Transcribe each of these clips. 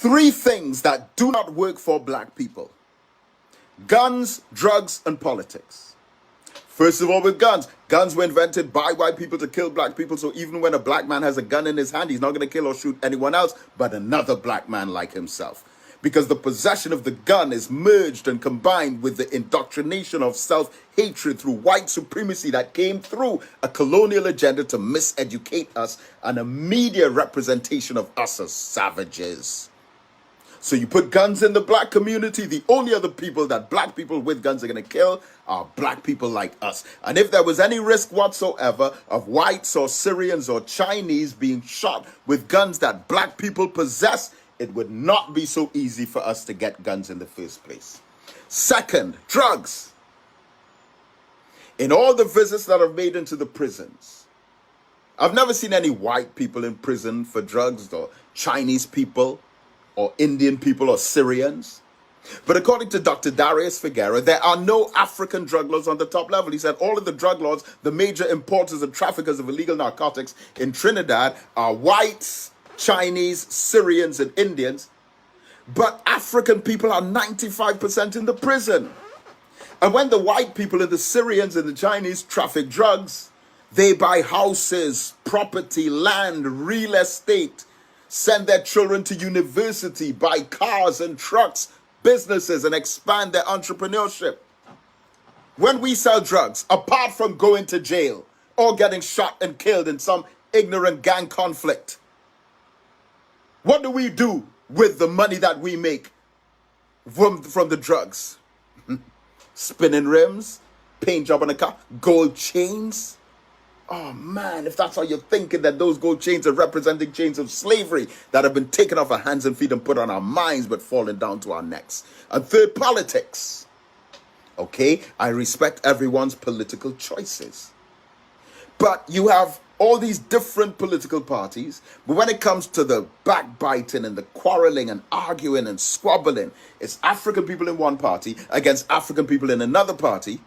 Three things that do not work for black people: guns, drugs, and politics. First of all, with guns. Guns were invented by white people to kill black people, so even when a black man has a gun in his hand, he's not going to kill or shoot anyone else but another black man like himself. Because the possession of the gun is merged and combined with the indoctrination of self-hatred through white supremacy that came through a colonial agenda to miseducate us and a media representation of us as savages. So you put guns in the black community, the only other people that black people with guns are going to kill are black people like us. And if there was any risk whatsoever of whites or Syrians or Chinese being shot with guns that black people possess, it would not be so easy for us to get guns in the first place. Second, drugs. In all the visits that I've made into the prisons, I've never seen any white people in prison for drugs, or Chinese people, or Indian people, or Syrians. But according to Dr. Darius Figueroa, there are no African drug lords on the top level. He said all of the drug lords, the major importers and traffickers of illegal narcotics in Trinidad, are whites, Chinese, Syrians, and Indians. But African people are 95% in the prison. And when the white people and the Syrians and the Chinese traffic drugs, they buy houses, property, land, real estate, send their children to university, buy cars and trucks, businesses, and expand their entrepreneurship. When we sell drugs, apart from going to jail or getting shot and killed in some ignorant gang conflict, what do we do with the money that we make from the drugs? Spinning rims, paint job on a car, gold chains. Oh man, if that's how you're thinking, that those gold chains are representing chains of slavery that have been taken off our hands and feet and put on our minds but fallen down to our necks. And third, politics. Okay, I respect everyone's political choices. But you have all these different political parties, but when it comes to the backbiting and the quarreling and arguing and squabbling, it's African people in one party against African people in another party.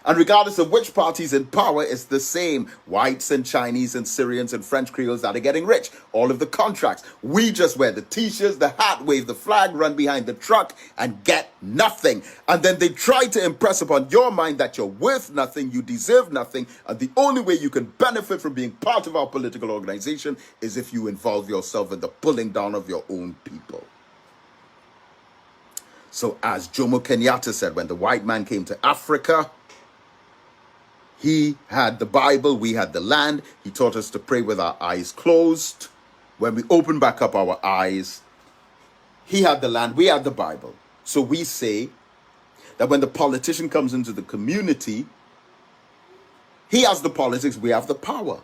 And regardless of which party's in power, it's the same. Whites and Chinese and Syrians and French Creoles that are getting rich. All of the contracts. We just wear the t-shirts, the hat, wave the flag, run behind the truck, and get nothing. And then they try to impress upon your mind that you're worth nothing, you deserve nothing, and the only way you can benefit from being part of our political organization is if you involve yourself in the pulling down of your own people. So as Jomo Kenyatta said, when the white man came to Africa, he had the Bible, we had the land. He taught us to pray with our eyes closed. When we open back up our eyes, he had the land, we had the Bible. So we say that when the politician comes into the community, he has the politics, we have the power.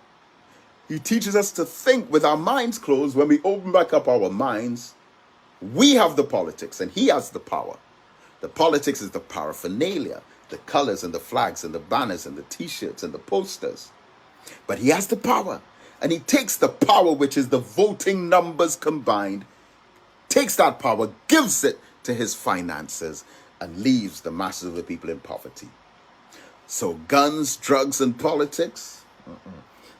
He teaches us to think with our minds closed. When we open back up our minds, we have the politics and he has the power. The politics is the paraphernalia, the colors and the flags and the banners and the t-shirts and the posters. But he has the power. And he takes the power, which is the voting numbers combined, takes that power, gives it to his finances, and leaves the masses of the people in poverty. So guns, drugs, and politics,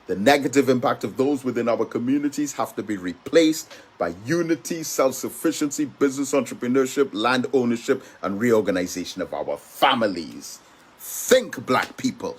the negative impact of those within our communities have to be replaced by unity, self-sufficiency, business entrepreneurship, land ownership, and reorganization of our families. Think, black people.